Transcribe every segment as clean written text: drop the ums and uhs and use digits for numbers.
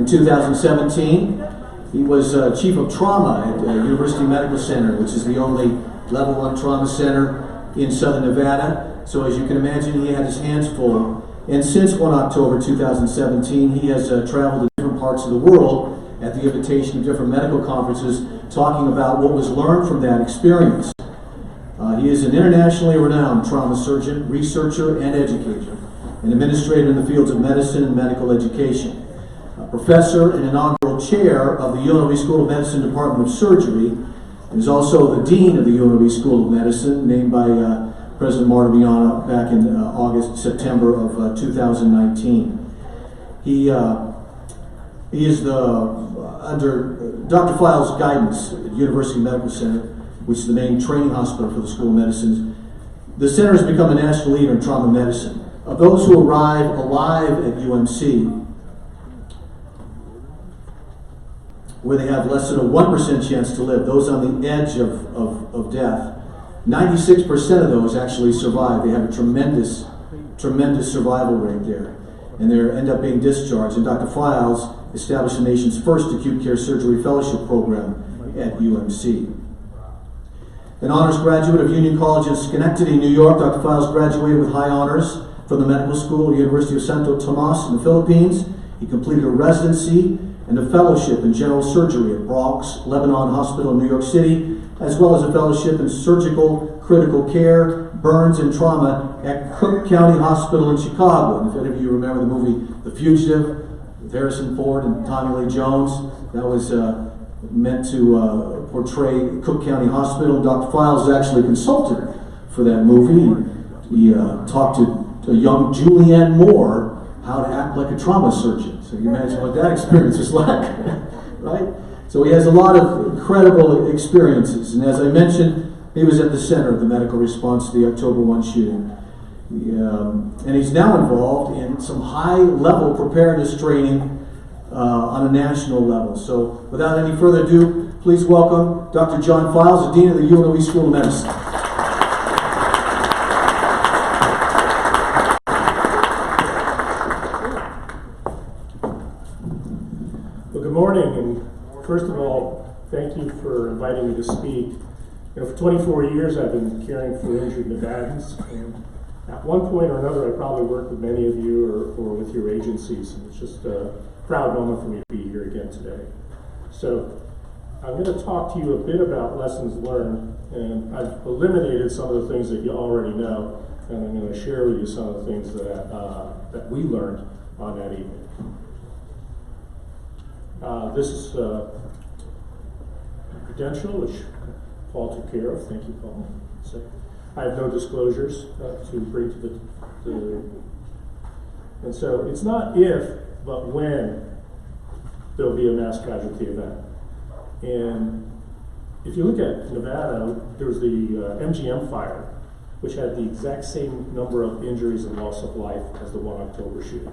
In 2017, he was Chief of Trauma at University Medical Center, which is the only level 1 trauma center in Southern Nevada. So as you can imagine, he had his hands full. And since 1 October 2017, he has traveled to different parts of the world at the invitation of different medical conferences, talking about what was learned from that experience. He is an internationally renowned trauma surgeon, researcher, and educator, an administrator in the fields of medicine and medical education, a professor and inaugural chair of the UNLV School of Medicine Department of Surgery, and is also the dean of the UNLV School of Medicine, named by President Martiviano back in September of 2019. He is under Dr. Files' guidance at University Medical Center, which is the main training hospital for the School of Medicine. The center has become a national leader in trauma medicine. Of those who arrive alive at UMC, where they have less than a 1% chance to live, those on the edge of death, 96% of those actually survive. They have a tremendous survival rate there. And they end up being discharged. And Dr. Files established the nation's first acute care surgery fellowship program at UMC. An honors graduate of Union College in Schenectady, New York, Dr. Files graduated with high honors from the Medical School of the University of Santo Tomas in the Philippines. He completed a residency and a fellowship in general surgery at Bronx Lebanon Hospital in New York City, as well as a fellowship in surgical critical care, burns, and trauma at Cook County Hospital in Chicago. And if any of you remember the movie The Fugitive with Harrison Ford and Tommy Lee Jones, that was meant to portray Cook County Hospital. Dr. Files is actually a consultant for that movie. He talked to young Julianne Moore how to act like a trauma surgeon. So you imagine what that experience is like, right? So he has a lot of incredible experiences. And as I mentioned, he was at the center of the medical response to the October 1 shooting. And he's now involved in some high-level preparedness training on a national level. So without any further ado, please welcome Dr. John Files, the Dean of the UNLV School of Medicine. Well, good morning, and first of all, thank you for inviting me to speak. For 24 years I've been caring for injured Nevadans, and at one point or another I probably worked with many of you or with your agencies, and it's just a proud moment for me to be here again today. So I'm going to talk to you a bit about lessons learned, and I've eliminated some of the things that you already know, and I'm going to share with you some of the things that we learned on that evening. This is a credential, which Paul took care of. Thank you, Paul. So I have no disclosures to bring to the and so it's not if, but when there'll be a mass casualty event. And if you look at Nevada, there was the MGM fire, which had the exact same number of injuries and loss of life as the 1 October shooting.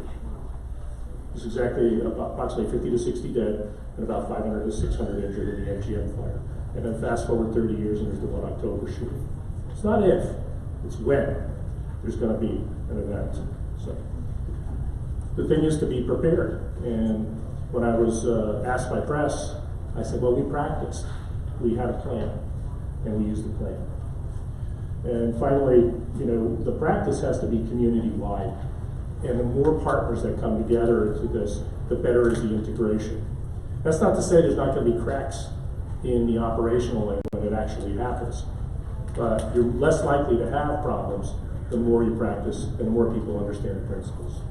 It's exactly approximately 50 to 60 dead and about 500 to 600 injured in the MGM fire. And then fast forward 30 years and there's the 1 October shooting. It's not if, it's when there's going to be an event. So the thing is to be prepared. And when I was asked by press, I said, well, we practiced. We had a plan, and we used the plan. And finally, the practice has to be community-wide. And the more partners that come together into this, the better is the integration. That's not to say there's not going to be cracks in the operational end when it actually happens. But you're less likely to have problems the more you practice and the more people understand the principles.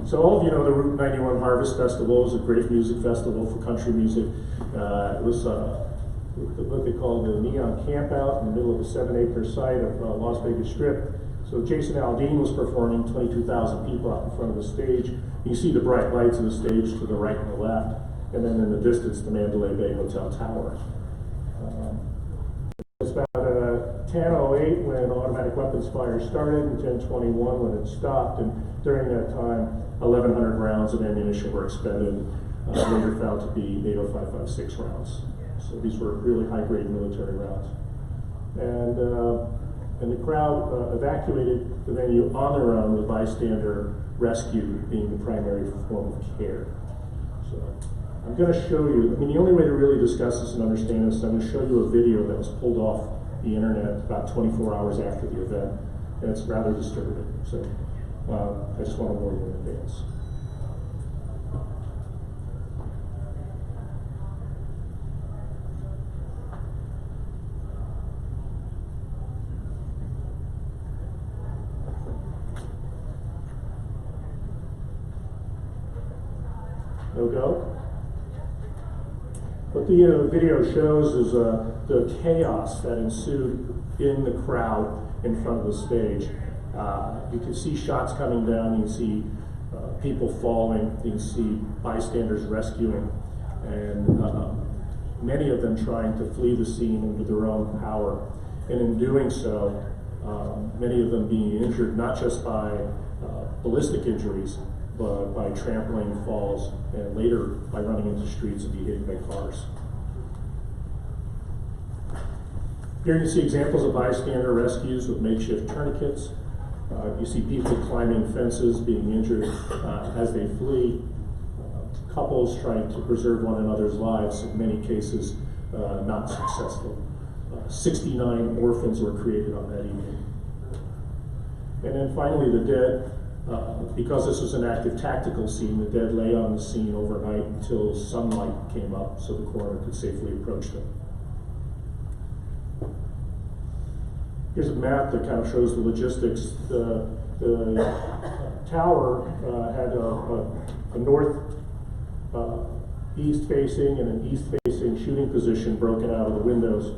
So all of you know the Route 91 Harvest Festival is a great music festival for country music. It was what they call the Neon Campout in the middle of the 7-acre site of Las Vegas Strip. So Jason Aldean was performing, 22,000 people out in front of the stage. You see the bright lights of the stage to the right and the left, and then in the distance the Mandalay Bay Hotel Tower. It was about 10:08 when automatic weapons fire started, and 10:21 when it stopped, and during that time 1,100 rounds of ammunition were expended, later found to be 80556 rounds. So these were really high-grade military rounds. And the crowd evacuated the venue on their own with bystander rescue being the primary form of care. So I'm going to show you, I mean, the only way to really discuss this and understand this, I'm going to show you a video that was pulled off the internet about 24 hours after the event, and it's rather disturbing. So I just want to warn you in advance. No go? What the video shows is the chaos that ensued in the crowd in front of the stage. You can see shots coming down, you can see people falling, you can see bystanders rescuing, and many of them trying to flee the scene under their own power. And in doing so, many of them being injured not just by ballistic injuries, but by trampling, falls, and later by running into streets and being hit by cars. Here you see examples of bystander rescues with makeshift tourniquets. You see people climbing fences, being injured as they flee. Couples trying to preserve one another's lives, in many cases not successful. 69 orphans were created on that evening. And then finally the dead. Because this was an active tactical scene, the dead lay on the scene overnight until sunlight came up so the coroner could safely approach them. Here's a map that kind of shows the logistics. The tower had a north east facing and an east facing shooting position broken out of the windows.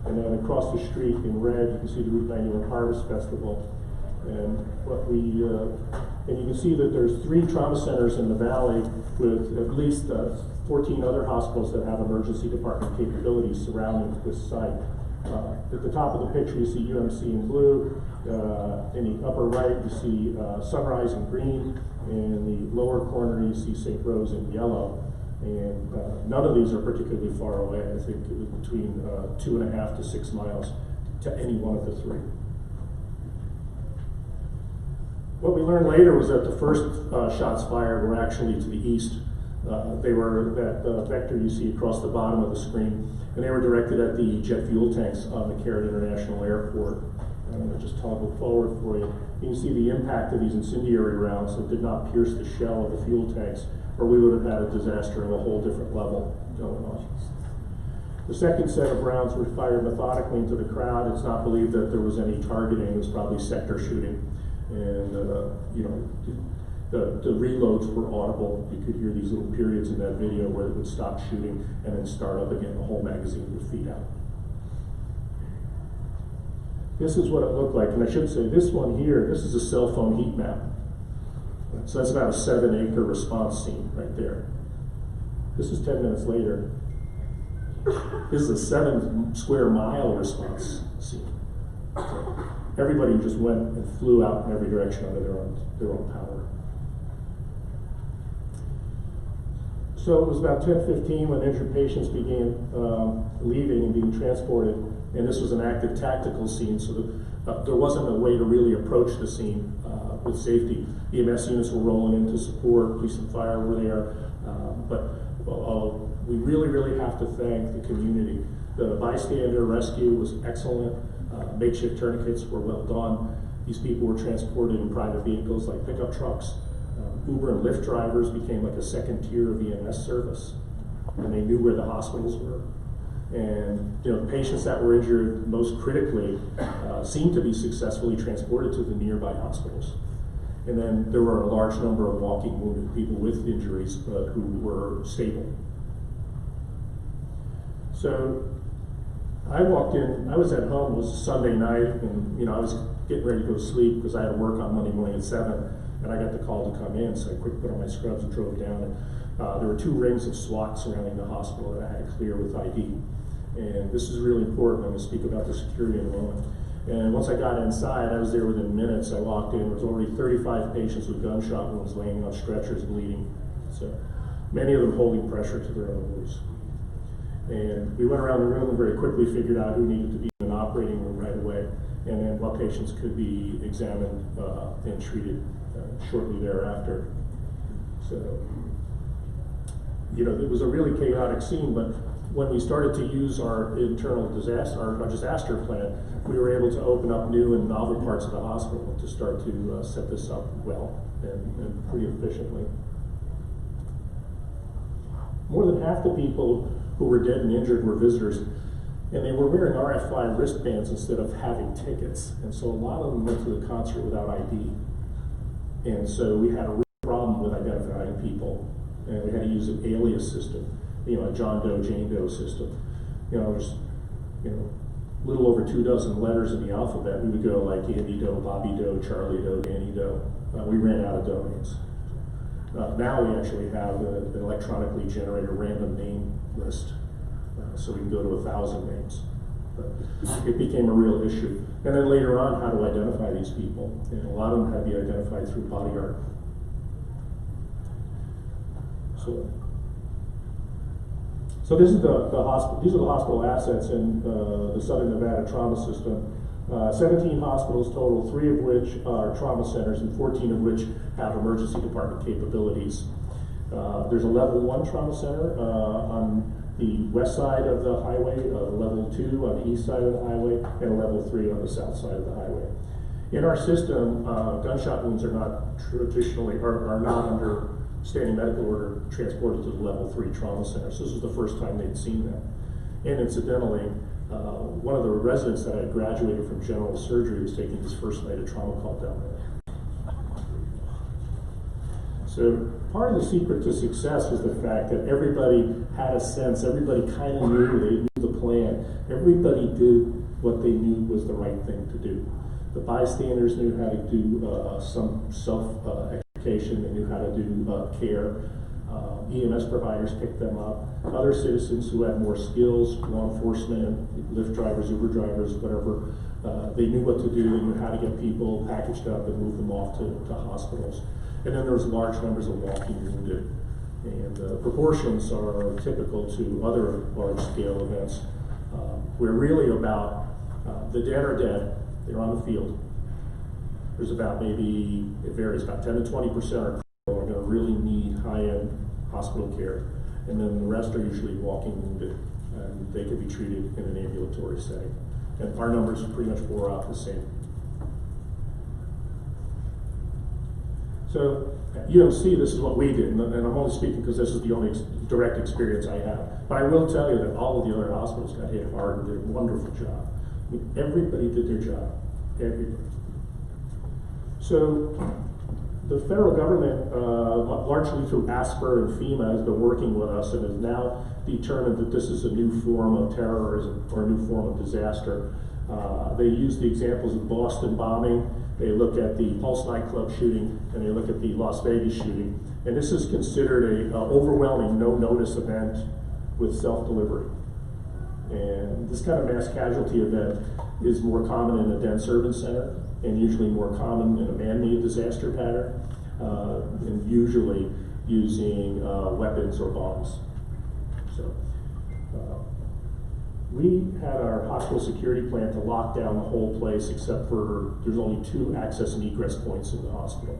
And then across the street in red, you can see the Route 91 Harvest Festival. And and you can see that there's 3 trauma centers in the valley with at least 14 other hospitals that have emergency department capabilities surrounding this site. At the top of the picture, you see UMC in blue. In the upper right, you see Sunrise in green. In the lower corner, you see St. Rose in yellow. And none of these are particularly far away. I think it was between 2.5 to 6 miles to any one of the 3. What we learned later was that the first shots fired were actually to the east. They were that vector you see across the bottom of the screen, and they were directed at the jet fuel tanks on the Carrot International Airport. I'm going to just toggle forward for you. You can see the impact of these incendiary rounds that did not pierce the shell of the fuel tanks, or we would have had a disaster of a whole different level going on. The second set of rounds were fired methodically into the crowd. It's not believed that there was any targeting. It was probably sector shooting. And the reloads were audible. You could hear these little periods in that video where it would stop shooting and then start up again. The whole magazine would feed out. This is what it looked like, and I should say this one here, this is a cell phone heat map. So that's about a 7-acre response scene right there. This is 10 minutes later. This is a 7 square mile response scene. Everybody just went and flew out in every direction under their own power. So it was about 10:15 when injured patients began leaving and being transported, and this was an active tactical scene, so there wasn't a way to really approach the scene with safety. EMS units were rolling in to support, police and fire were there, but we really have to thank the community. The bystander rescue was excellent. Makeshift tourniquets were well done. These people were transported in private vehicles like pickup trucks. Uber and Lyft drivers became like a second tier of EMS service, and they knew where the hospitals were. And the patients that were injured most critically seemed to be successfully transported to the nearby hospitals. And then there were a large number of walking wounded people with injuries who were stable. So I walked in, I was at home, it was a Sunday night, and I was getting ready to go to sleep because I had to work on Monday morning at 7, and I got the call to come in, so I quickly put on my scrubs and drove down, and there were 2 rings of SWAT surrounding the hospital that I had to clear with ID. And this is really important. I'm going to speak about the security in a moment. And once I got inside, I was there within minutes. I walked in, there was already 35 patients with gunshot wounds laying on stretchers bleeding. So many of them holding pressure to their own wounds. And we went around the room and very quickly figured out who needed to be in an operating room right away. and then what patients could be examined and treated shortly thereafter. So, you know, it was a really chaotic scene, but when we started to use our internal disaster, our disaster plan, we were able to open up new and novel parts of the hospital to start to set this up well and pretty efficiently. More than half the people who were dead and injured were visitors, and they were wearing RF5 wristbands instead of having tickets. And so a lot of them went to the concert without ID. And so we had a real problem with identifying people, and we had to use an alias system, you know, a John Doe, Jane Doe system. You know, there's, you know, a little over 24 letters in the alphabet. We would go like Andy Doe, Bobby Doe, Charlie Doe, Danny Doe. We ran out of domains. Now we actually have an electronically generated random name list, so we can go to 1,000 names. But it became a real issue. And then later on, how to identify these people. And a lot of them had to be identified through body art. So this is the hospital. These are the hospital assets in the Southern Nevada trauma system. 17 hospitals total, 3 of which are trauma centers and 14 of which have emergency department capabilities. There's a level 1 trauma center on the west side of the highway, level 2 on the east side of the highway, and a level 3 on the south side of the highway. In our system, gunshot wounds are not traditionally, are not under standing medical order transported to the level 3 trauma center. So this was the first time they'd seen them. And incidentally, one of the residents that had graduated from general surgery was taking his first night of trauma call down there. So part of the secret to success was the fact that everybody had a sense, everybody kind of knew, they knew the plan. Everybody did what they knew was the right thing to do. The bystanders knew how to do some self-education, they knew how to do care. EMS providers picked them up. Other citizens who had more skills, law enforcement, Lyft drivers, Uber drivers, whatever, they knew what to do, they knew how to get people packaged up and move them off to hospitals. And then there was large numbers of walking wounded. And proportions are typical to other large-scale events. We're really about, the dead are dead, they're on the field. There's about maybe, it varies, about 10 to 20% are going to really need high-end hospital care. And then the rest are usually walking wounded, and they could be treated in an ambulatory setting. And our numbers pretty much bore out the same. So at UMC, this is what we did, and I'm only speaking because this is the only direct experience I have. But I will tell you that all of the other hospitals got hit hard and did a wonderful job. I mean, everybody did their job, everybody. So the federal government, largely through ASPR and FEMA, has been working with us and has now determined that this is a new form of terrorism or a new form of disaster. They use the examples of Boston bombing, they look at the Pulse nightclub shooting, and they look at the Las Vegas shooting. And this is considered an overwhelming no-notice event with self-delivery. And this kind of mass casualty event is more common in a dense urban center and usually more common in a man-made disaster pattern, and usually using weapons or bombs. So we had our hospital security plan to lock down the whole place except for there's only 2 access and egress points in the hospital.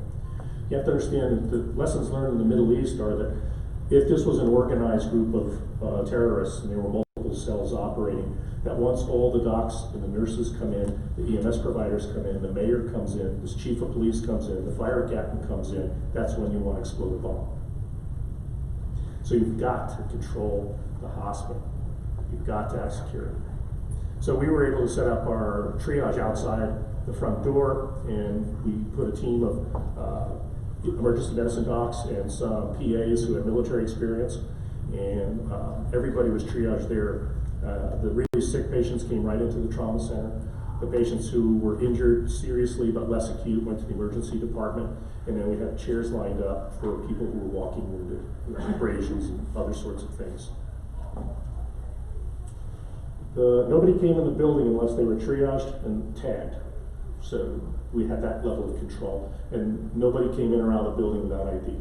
You have to understand that the lessons learned in the Middle East are that if this was an organized group of terrorists and there were multiple cells operating, that once all the docs and the nurses come in, the EMS providers come in, the mayor comes in, the chief of police comes in, the fire captain comes in, that's when you want to explode a bomb. So you've got to control the hospital. You've got to have security. So we were able to set up our triage outside the front door, and we put a team of emergency medicine docs and some PAs who had military experience, and everybody was triaged there. The really sick patients came right into the trauma center. The patients who were injured seriously but less acute went to the emergency department, and then we had chairs lined up for people who were walking wounded, abrasions and other sorts of things. Nobody came in the building unless they were triaged and tagged. So we had that level of control, and nobody came in or out of the building without ID.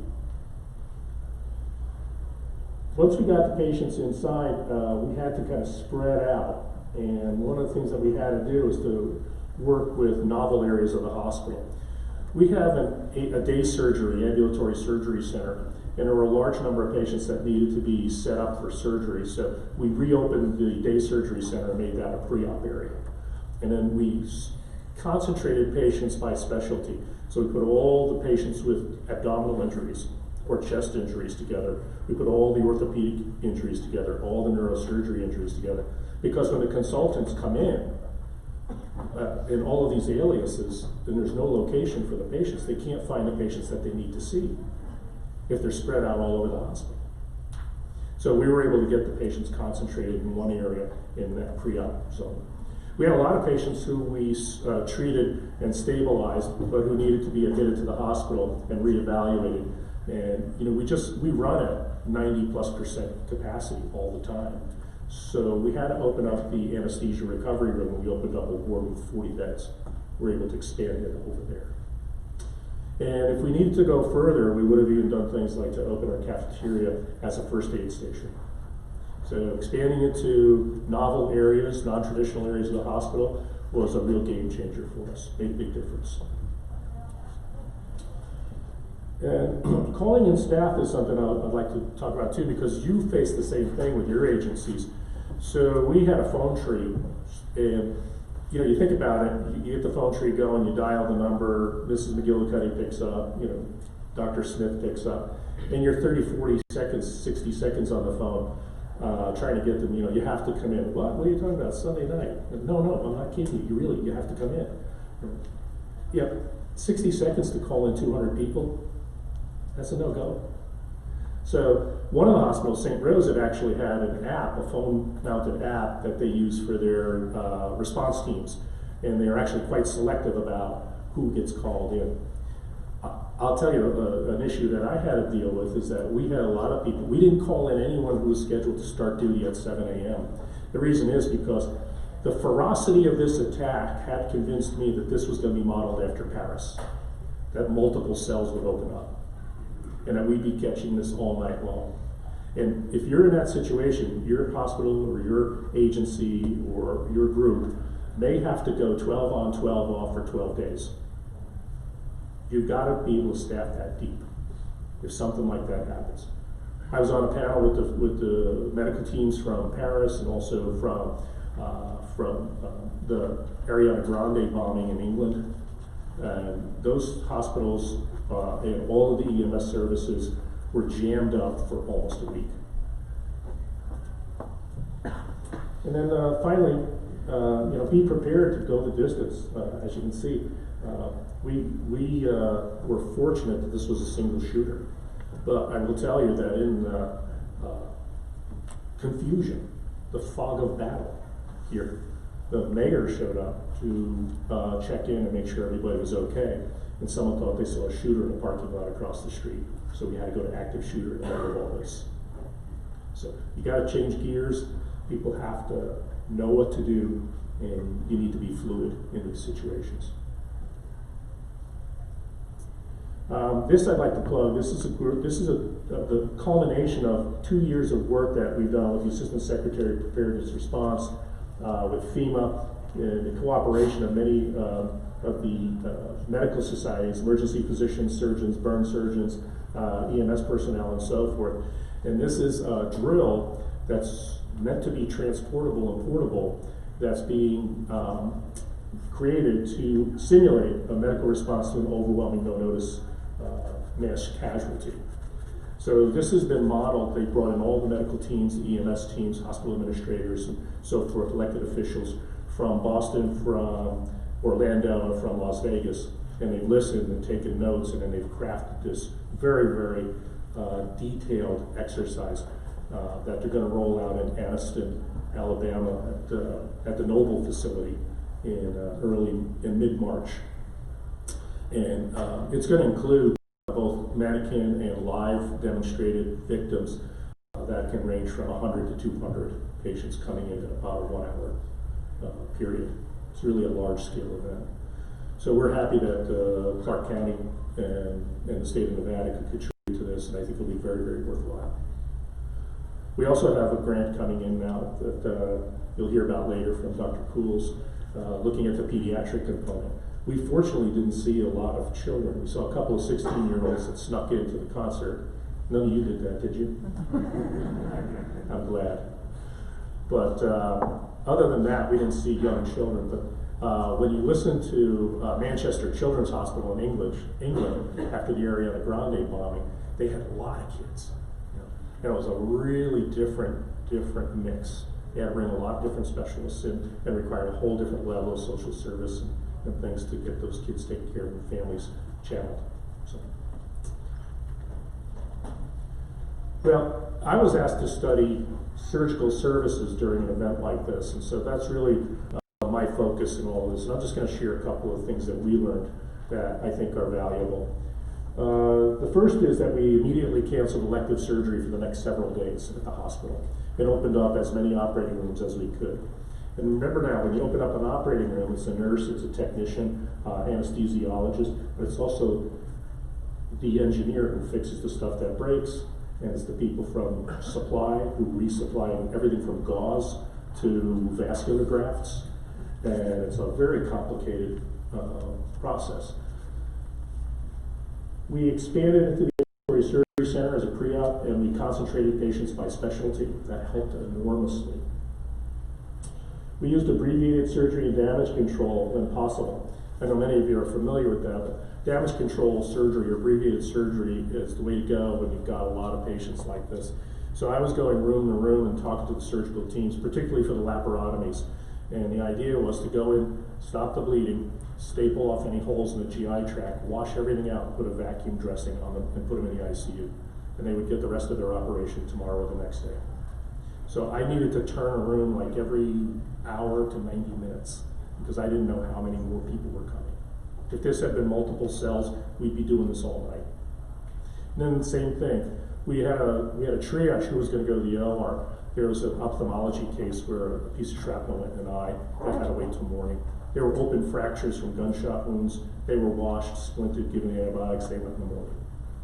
Once we got the patients inside, we had to kind of spread out, and one of the things that we had to do was to work with novel areas of the hospital. We have a day surgery, ambulatory surgery center, and there were a large number of patients that needed to be set up for surgery. So we reopened the day surgery center and made that a pre-op area. And then we concentrated patients by specialty. So we put all the patients with abdominal injuries or chest injuries together. We put all the orthopedic injuries together, all the neurosurgery injuries together. Because when the consultants come in all of these aliases, and there's no location for the patients, they can't find the patients that they need to see if they're spread out all over the hospital. So we were able to get the patients concentrated in one area in that pre-op zone. We had a lot of patients who we treated and stabilized, but who needed to be admitted to the hospital and reevaluated. And we run at 90+% capacity all the time. So we had to open up the anesthesia recovery room, and we opened up a ward with 40 beds. We're able to expand it over there. And if we needed to go further, we would have even done things like to open our cafeteria as a first aid station. So expanding into novel areas, non-traditional areas of the hospital was a real game changer for us, made a big difference. And calling in staff is something I'd like to talk about too, because you face the same thing with your agencies. So we had a phone tree, and you think about it, you get the phone tree going, you dial the number, Mrs. McGillicuddy picks up, Dr. Smith picks up, and you're 30, 40 seconds, 60 seconds on the phone, trying to get them, you have to come in. What are you talking about, Sunday night? No, I'm not kidding you, you have to come in. Yep, 60 seconds to call in 200 people, that's a no-go. So one of the hospitals, St. Rose, had actually had an app, a phone-mounted app that they use for their response teams, and they are actually quite selective about who gets called in. I'll tell you an issue that I had to deal with is that we had a lot of people. We didn't call in anyone who was scheduled to start duty at 7 a.m. The reason is because the ferocity of this attack had convinced me that this was going to be modeled after Paris, that multiple cells would open up, and that we'd be catching this all night long. And if you're in that situation, your hospital or your agency or your group may have to go 12 on, 12 off for 12 days. You've got to be able to staff that deep if something like that happens. I was on a panel with the medical teams from Paris and also from the Ariana Grande bombing in England. And those hospitals and all of the EMS services were jammed up for almost a week. And then finally, be prepared to go the distance. As you can see, we were fortunate that this was a single shooter. But I will tell you that in confusion, the fog of battle here, the mayor showed up to check in and make sure everybody was okay. And someone thought they saw a shooter in a parking lot across the street. So we had to go to active shooter in the middle of all this. So you got to change gears. People have to know what to do, and you need to be fluid in these situations. This I'd like to plug. This is a group. This is the culmination of 2 years of work that we've done with the Assistant Secretary of Preparedness Response, with FEMA, in the cooperation of many of the medical societies, emergency physicians, surgeons, burn surgeons, EMS personnel, and so forth. And this is a drill that's meant to be transportable and portable, that's being created to simulate a medical response to an overwhelming no-notice mass casualty. So this has been modeled. They brought in all the medical teams, the EMS teams, hospital administrators, and so forth, elected officials from Boston, from Orlando, and from Las Vegas, and they've listened and taken notes, and then they've crafted this very, very detailed exercise that they're going to roll out in Anniston, Alabama, at the Noble facility in mid-March. And it's going to include both mannequin and live demonstrated victims that can range from 100 to 200 patients coming in about a 1 hour period. It's really a large-scale event. So we're happy that Clark County and the state of Nevada could contribute to this, and I think it'll be very, very worthwhile. We also have a grant coming in now that you'll hear about later from Dr. Pools looking at the pediatric component. We fortunately didn't see a lot of children. We saw a couple of 16-year-olds that snuck into the concert. None of you did that, did you? I'm glad. But other than that, we didn't see young children. But when you listen to Manchester Children's Hospital in England, after the Ariana Grande bombing, they had a lot of kids. And it was a really different mix. They had to bring a lot of different specialists in and required a whole different level of social service and things to get those kids taken care of and families channeled. So. Well, I was asked to study surgical services during an event like this, and so that's really my focus in all this. And I'm just going to share a couple of things that we learned that I think are valuable. The first is that we immediately canceled elective surgery for the next several days at the hospital and opened up as many operating rooms as we could. And remember now, when you open up an operating room, it's a nurse, it's a technician, anesthesiologist, but it's also the engineer who fixes the stuff that breaks, and it's the people from supply who resupply everything from gauze to vascular grafts, and it's a very complicated process. We expanded into the ambulatory surgery center as a pre-op, and we concentrated patients by specialty. That helped enormously. We used abbreviated surgery and damage control when possible. I know many of you are familiar with that, but damage control surgery or abbreviated surgery is the way to go when you've got a lot of patients like this. So I was going room to room and talking to the surgical teams, particularly for the laparotomies. And the idea was to go in, stop the bleeding, staple off any holes in the GI tract, wash everything out, put a vacuum dressing on them, and put them in the ICU. And they would get the rest of their operation tomorrow or the next day. So I needed to turn a room like every hour to 90 minutes because I didn't know how many more people were coming. If this had been multiple cells, we'd be doing this all night. And then the same thing. We had a triage who was going to go to the OR. There was an ophthalmology case where a piece of shrapnel went in an eye that had to wait till morning. There were open fractures from gunshot wounds. They were washed, splinted, given antibiotics. They went in the morning.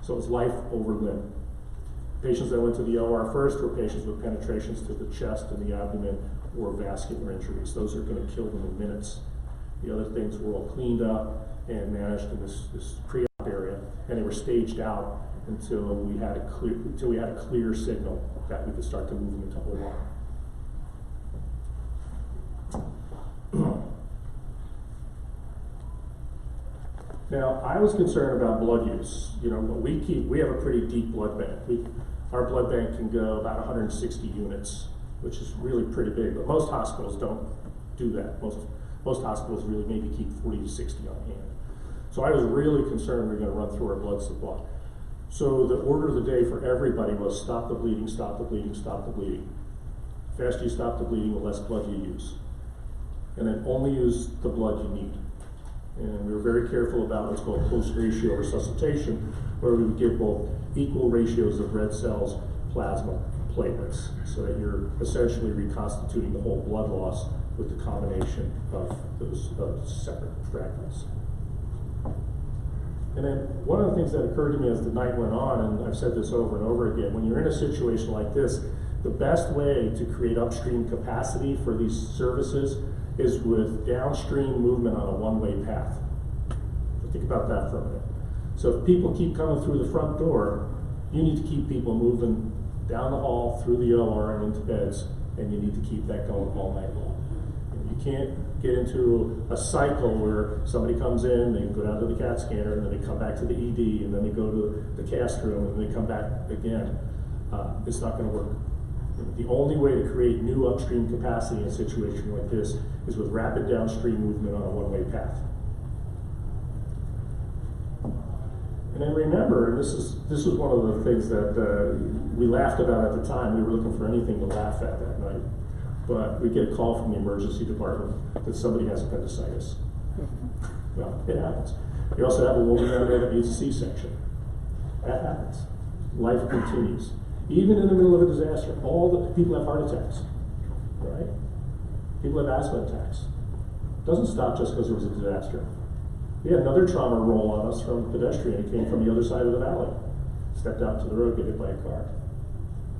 So it was life over limb. Patients that went to the OR first were patients with penetrations to the chest and the abdomen or vascular injuries. Those are going to kill them in minutes. The other things were all cleaned up and managed in this pre-op area, and they were staged out until we had a clear signal that we could start to move them into OR. Now, I was concerned about blood use. You know, we have a pretty deep blood bank. Our blood bank can go about 160 units, which is really pretty big, but most hospitals don't do that. Most hospitals really maybe keep 40 to 60 on hand. So I was really concerned we were going to run through our blood supply. So the order of the day for everybody was stop the bleeding, stop the bleeding, stop the bleeding. The faster you stop the bleeding, the less blood you use. And then only use the blood you need. And we were very careful about what's called close ratio resuscitation, where we would give both equal ratios of red cells, plasma, platelets, so that you're essentially reconstituting the whole blood loss with the combination of those separate fragments. And then one of the things that occurred to me as the night went on, and I've said this over and over again, when you're in a situation like this, the best way to create upstream capacity for these services is with downstream movement on a one-way path. So think about that for a minute. So if people keep coming through the front door, you need to keep people moving down the hall, through the OR and into beds, and you need to keep that going all night long. You can't get into a cycle where somebody comes in, they go down to the CAT scanner, and then they come back to the ED, and then they go to the cast room, and they come back again. It's not going to work. The only way to create new upstream capacity in a situation like this is with rapid downstream movement on a one-way path. And then remember, and this is one of the things that we laughed about at the time. We were looking for anything to laugh at that night. But we get a call from the emergency department that somebody has appendicitis. Well, it happens. We also have a woman down there that needs a C-section. That happens. Life continues. Even in the middle of a disaster, all the people have heart attacks, right? People have asthma attacks. It doesn't stop just because there was a disaster. We had another trauma roll on us from a pedestrian who came from the other side of the valley. Stepped out to the road, get hit by a car.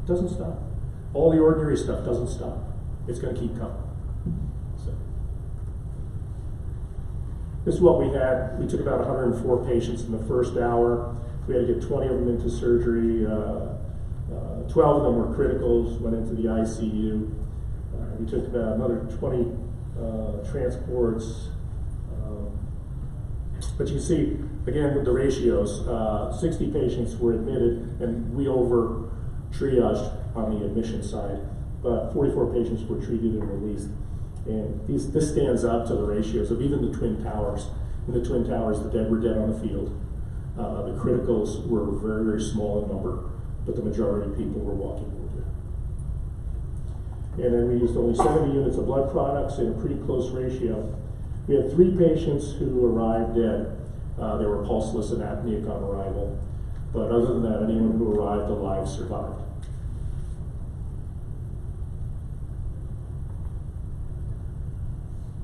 It doesn't stop. All the ordinary stuff doesn't stop. It's going to keep coming. So. This is what we had. We took about 104 patients in the first hour. We had to get 20 of them into surgery. 12 of them were criticals, went into the ICU. We took about another 20 transports. But you see, again, with the ratios, 60 patients were admitted, and we over triaged on the admission side, but 44 patients were treated and released. And this stands up to the ratios of even the Twin Towers. In the Twin Towers, the dead were dead on the field. The criticals were very, very small in number, but the majority of people were walking wounded. And then we used only 70 units of blood products in a pretty close ratio. We had 3 patients who arrived dead. They were pulseless and apneic on arrival. But other than that, anyone who arrived alive survived.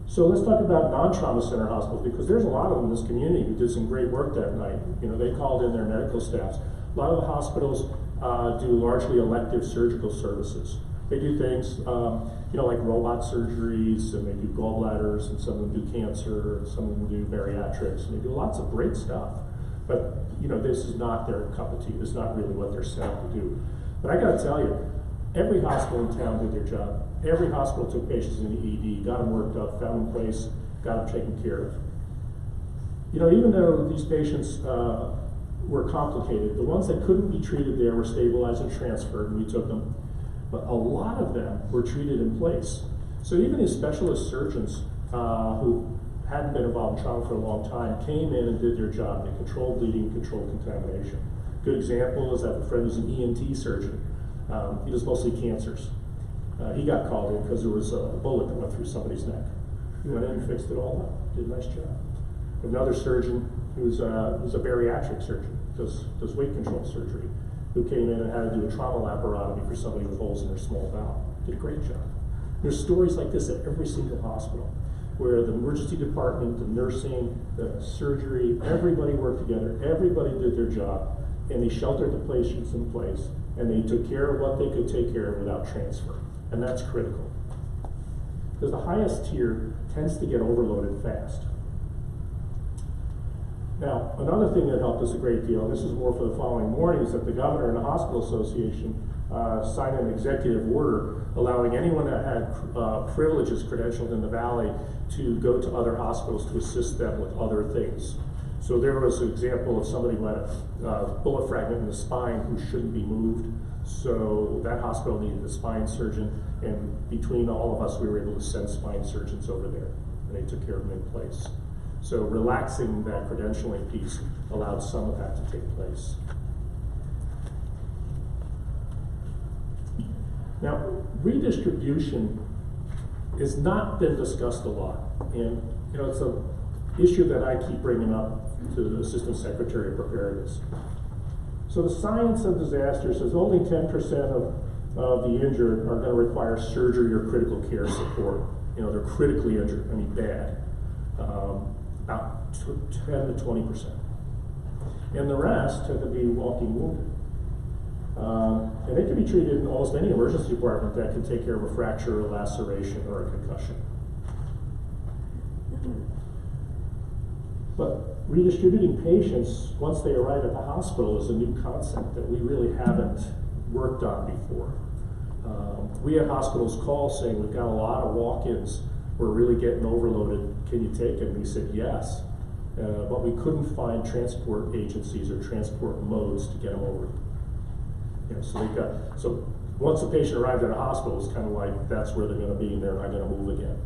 So let's talk about non-trauma center hospitals, because there's a lot of them in this community who did some great work that night. You know, they called in their medical staffs. A lot of the hospitals do largely elective surgical services. They do things, like robot surgeries, and they do gallbladders, and some of them do cancer, and some of them do bariatrics, and they do lots of great stuff. But, this is not their cup of tea. This is not really what they're set up to do. But I gotta tell you, every hospital in town did their job. Every hospital took patients in the ED, got them worked up, found them place, got them taken care of. Even though these patients were complicated, the ones that couldn't be treated there were stabilized and transferred, and we took them. But a lot of them were treated in place. So even these specialist surgeons who hadn't been involved in trauma for a long time came in and did their job. They controlled bleeding, controlled contamination. Good example is that a friend who's an ENT surgeon. He does mostly cancers. He got called in because there was a bullet that went through somebody's neck. He went in and fixed it all up, did a nice job. Another surgeon who's a bariatric surgeon, does weight control surgery, who came in and had to do a trauma laparotomy for somebody with holes in their small bowel. Did a great job. There's stories like this at every single hospital, where the emergency department, the nursing, the surgery, everybody worked together, everybody did their job, and they sheltered the patients in place, and they took care of what they could take care of without transfer. And that's critical. Because the highest tier tends to get overloaded fast. Now, another thing that helped us a great deal, and this is more for the following morning, is that the governor and the hospital association signed an executive order allowing anyone that had privileges credentialed in the valley to go to other hospitals to assist them with other things. So there was an example of somebody who had a bullet fragment in the spine who shouldn't be moved. So that hospital needed a spine surgeon, and between all of us, we were able to send spine surgeons over there, and they took care of them in place. So relaxing that credentialing piece allowed some of that to take place. Now, redistribution has not been discussed a lot, and it's an issue that I keep bringing up to the Assistant Secretary of Preparedness. So the science of disaster says only 10% of the injured are going to require surgery or critical care support. They're critically injured, bad. About 10 to 20%. And the rest tend to be walking wounded. And they can be treated in almost any emergency department that can take care of a fracture, a laceration, or a concussion. But redistributing patients once they arrive at the hospital is a new concept that we really haven't worked on before. We had hospitals call saying, we've got a lot of walk-ins, we're really getting overloaded, can you take it? And we said yes, but we couldn't find transport agencies or transport modes to get them over. So once a patient arrived at a hospital, it's kind of like that's where they're going to be, and they're not going to move again.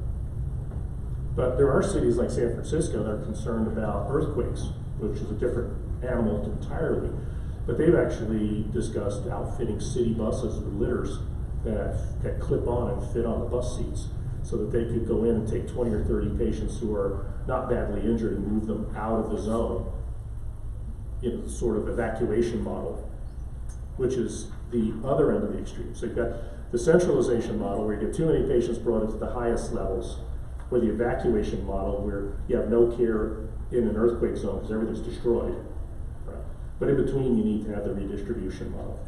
But there are cities like San Francisco that are concerned about earthquakes, which is a different animal entirely. But they've actually discussed outfitting city buses with litters that clip on and fit on the bus seats, so that they could go in and take 20 or 30 patients who are not badly injured and move them out of the zone in sort of evacuation model, which is the other end of the extreme. So you've got the centralization model where you get too many patients brought into the highest levels, or the evacuation model where you have no care in an earthquake zone because everything's destroyed. Right? But in between, you need to have the redistribution model.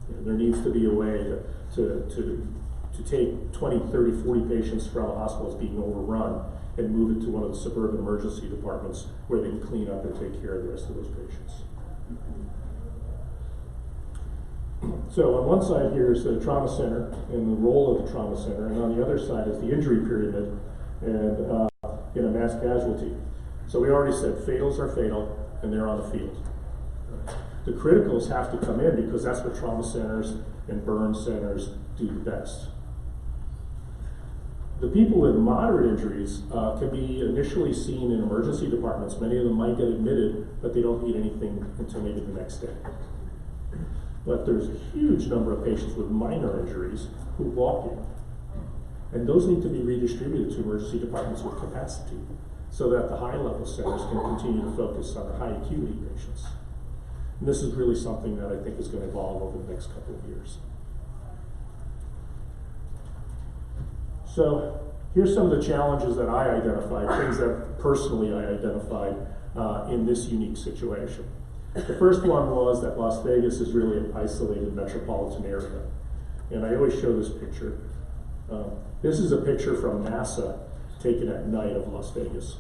There needs to be a way to take 20, 30, 40 patients from a hospital that's being overrun and move it to one of the suburban emergency departments where they can clean up and take care of the rest of those patients. So on one side here is the trauma center and the role of the trauma center, and on the other side is the injury pyramid and in a mass casualty. So we already said fatals are fatal and they're on the field. The criticals have to come in because that's what trauma centers and burn centers do the best. The people with moderate injuries can be initially seen in emergency departments. Many of them might get admitted, but they don't need anything until maybe the next day. But there's a huge number of patients with minor injuries who walk in. And those need to be redistributed to emergency departments with capacity so that the high-level centers can continue to focus on the high acuity patients. And this is really something that I think is going to evolve over the next couple of years. So here's some of the challenges that I identified, things that personally I identified in this unique situation. The first one was that Las Vegas is really an isolated metropolitan area. And I always show this picture. This is a picture from NASA taken at night of Las Vegas.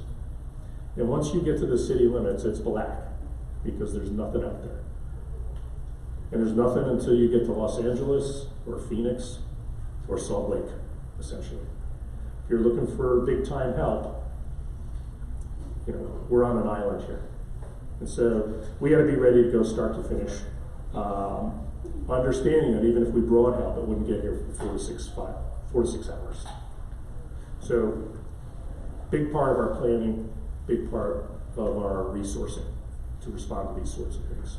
And once you get to the city limits, it's black because there's nothing out there. And there's nothing until you get to Los Angeles or Phoenix or Salt Lake, essentially. If you're looking for big time help, we're on an island here. And so we got to be ready to go start to finish, understanding that even if we brought help, it wouldn't get here for 4 to 6 hours. So big part of our planning, big part of our resourcing to respond to these sorts of things.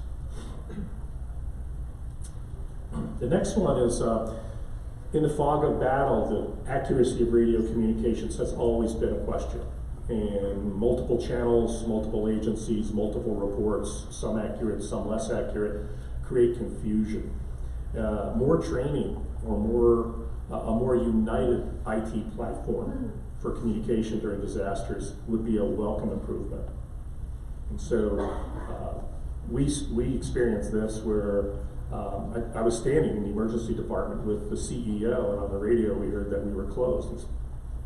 The next one is, in the fog of battle, the accuracy of radio communications has always been a question. And multiple channels, multiple agencies, multiple reports, some accurate, some less accurate, create confusion. More training or a more united IT platform for communication during disasters would be a welcome improvement. And so we experienced this where I was standing in the emergency department with the CEO, and on the radio we heard that we were closed. It's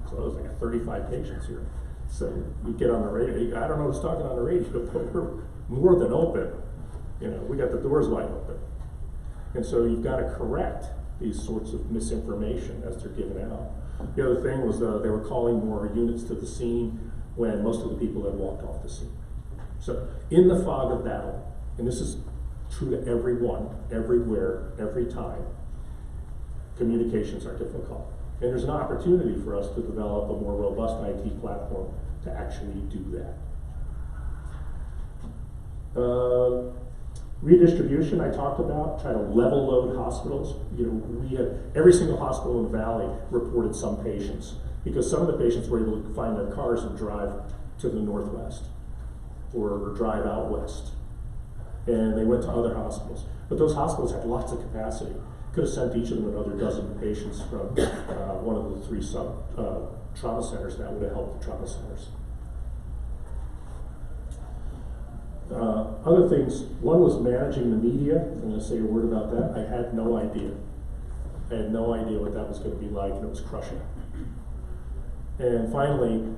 closed, I got 35 patients here. So you get on the radio, I don't know who's talking on the radio, but we're more than open. We got the doors wide open. And so you've got to correct these sorts of misinformation as they're given out. The other thing was they were calling more units to the scene when most of the people had walked off the scene. So in the fog of battle, and this is true to everyone, everywhere, every time, communications are difficult. And there's an opportunity for us to develop a more robust IT platform to actually do that. Redistribution I talked about, try to level load hospitals. We had every single hospital in the valley reported some patients because some of the patients were able to find their cars and drive to the northwest or drive out west. And they went to other hospitals. But those hospitals had lots of capacity. Could have sent each of them another dozen patients from one of the 3 trauma centers. That would have helped the trauma centers. Other things, one was managing the media. I'm going to say a word about that. I had no idea. I had no idea what that was going to be like, and it was crushing. And finally,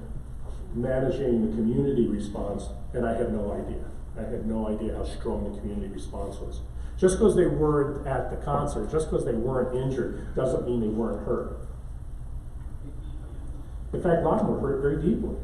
managing the community response, and I had no idea. I had no idea how strong the community response was. Just because they weren't at the concert, just because they weren't injured, doesn't mean they weren't hurt. In fact, a lot of them were hurt very deeply.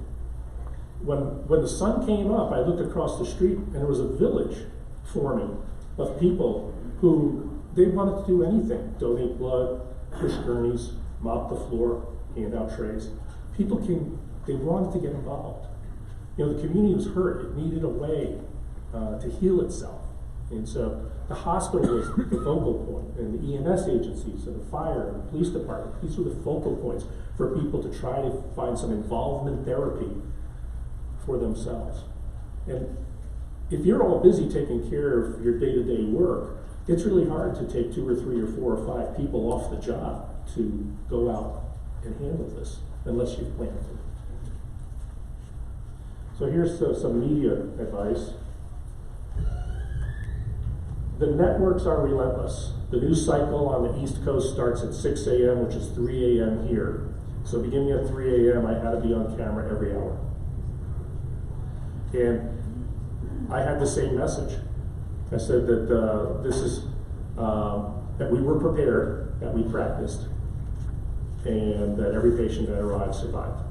When the sun came up, I looked across the street and there was a village forming of people who they wanted to do anything. Donate blood, push gurneys, mop the floor, hand out trays. They wanted to get involved. The community was hurt. It needed a way to heal itself. And so the hospital was the focal point, and the EMS agencies and the fire and the police department, these were the focal points for people to try to find some involvement therapy for themselves. And if you're all busy taking care of your day-to-day work, it's really hard to take 2 or 3 or 4 or 5 people off the job to go out and handle this, unless you've planned it. So here's some media advice. The networks are relentless. The news cycle on the East Coast starts at 6 a.m., which is 3 a.m. here. So beginning at 3 a.m., I had to be on camera every hour. And I had the same message. I said that that we were prepared, that we practiced, and that every patient that arrived survived.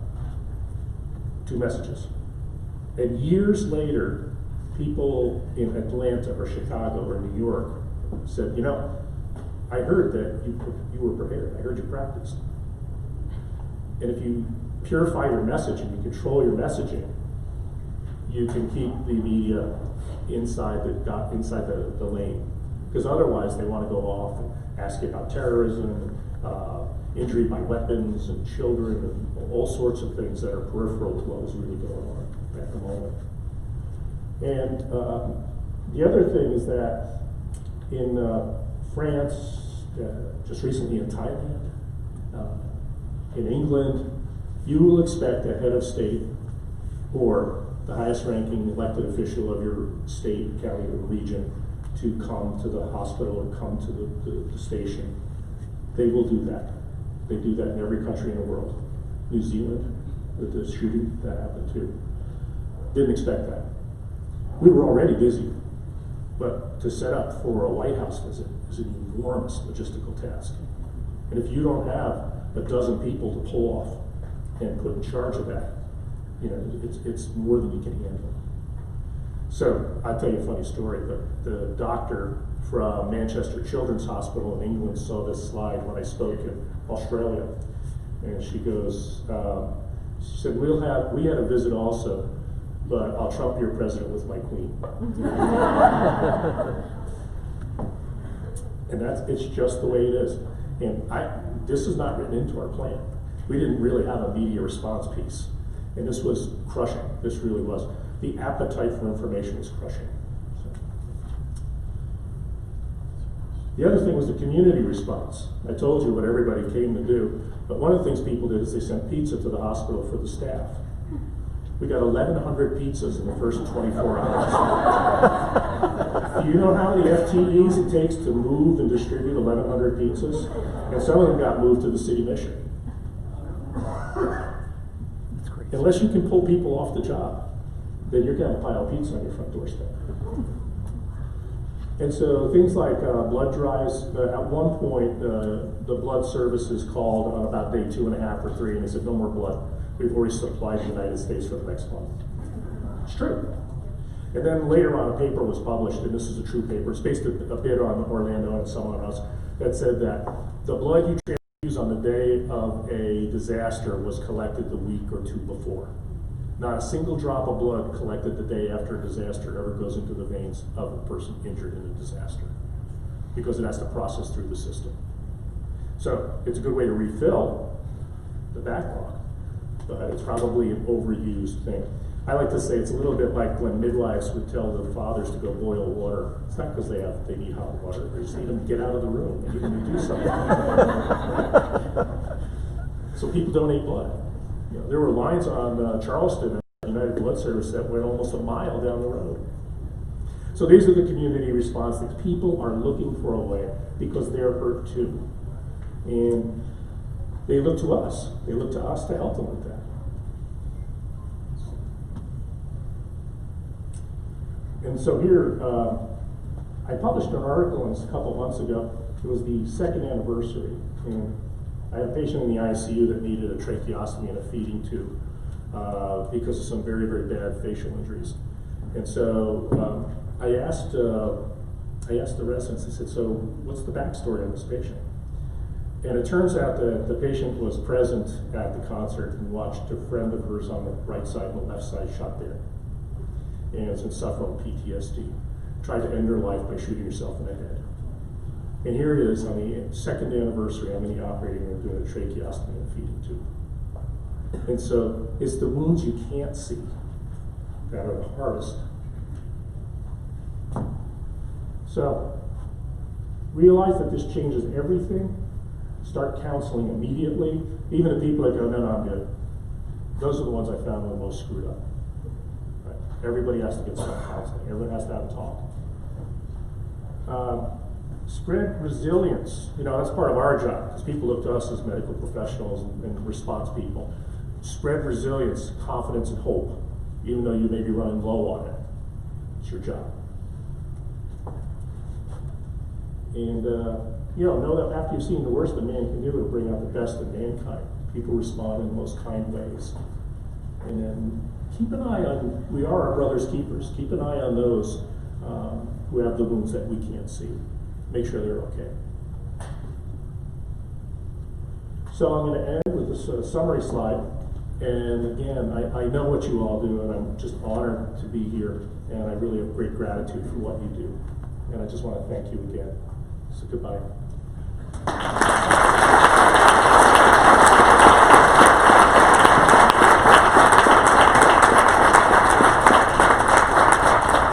2 messages. And years later, people in Atlanta or Chicago or New York said, you know, I heard that you were prepared. I heard you practiced. And if you purify your message and you control your messaging, you can keep the media inside the lane. Because otherwise they want to go off and ask you about terrorism, injury by weapons and children and all sorts of things that are peripheral to what was really going on at the moment. And the other thing is that in France, just recently in Thailand, in England, you will expect a head of state or the highest ranking elected official of your state, county, or region to come to the hospital or come to the station. They will do that. They do that in every country in the world. New Zealand, with the shooting, that happened too. Didn't expect that. We were already busy, but to set up for a White House visit is an enormous logistical task. And if you don't have a dozen people to pull off and put in charge of that, you know, it's more than you can handle. So I'll tell you a funny story, but the doctor from Manchester Children's Hospital in England saw this slide when I spoke in Australia. And she goes, she said, we had a visit also, but I'll trump your president with my queen. And it's just the way it is. And this is not written into our plan. We didn't really have a media response piece. And this was crushing. This really was. The appetite for information was crushing. So. The other thing was the community response. I told you what everybody came to do, but one of the things people did is they sent pizza to the hospital for the staff. We got 1,100 pizzas in the first 24 hours. Do you know how many FTEs it takes to move and distribute 1,100 pizzas? And some of them got moved to the city mission. Unless you can pull people off the job, then you're going to pile pizza on your front doorstep. And so things like blood drives, at one point the blood services called on about day 2.5 or 3, and they said, no more blood. We've already supplied the United States for the next month. It's true. And then later on a paper was published, and this is a true paper, it's based a bit on Orlando and someone else, that said that the blood you transfuse on the day of a disaster was collected the week or 2 before. Not a single drop of blood collected the day after a disaster ever goes into the veins of a person injured in a disaster, because it has to process through the system. So it's a good way to refill the backlog, but it's probably an overused thing. I like to say it's a little bit like when midwives would tell the fathers to go boil water. It's not because they need hot water, they just need them to get out of the room, they need them to do something. So people donate blood. You know, there were lines on Charleston and United Blood Service that went almost a mile down the road. So these are the community response things. People are looking for a way because they're hurt too. And they look to us. They look to us to help them with that. And so here, I published an article a couple months ago. It was the 2nd anniversary. And I had a patient in the ICU that needed a tracheostomy and a feeding tube because of some very, very bad facial injuries. And so I asked the residents, I said, so what's the backstory on this patient? And it turns out that the patient was present at the concert and watched a friend of hers on the right side and the left side shot dead. And has been suffering PTSD. Tried to end her life by shooting herself in the head. And here it is on the 2nd anniversary, I'm in the operating room doing a tracheostomy and a feeding tube. And so it's the wounds you can't see that are the hardest. So realize that this changes everything. Start counseling immediately. Even the people that go, no, I'm good. Those are the ones I found were the most screwed up. Right? Everybody has to get some counseling. Everyone has to have a talk. Spread resilience. You know, that's part of our job, because people look to us as medical professionals and response people. Spread resilience, confidence, and hope, even though you may be running low on it. It's your job. And, know that after you've seen the worst that man can do, it'll bring out the best in mankind. People respond in the most kind ways. And then keep an eye on, we are our brother's keepers. Keep an eye on those who have the wounds that we can't see. Make sure they're okay. So I'm going to end with this summary slide. And again, I know what you all do, and I'm just honored to be here. And I really have great gratitude for what you do. And I just want to thank you again. So goodbye.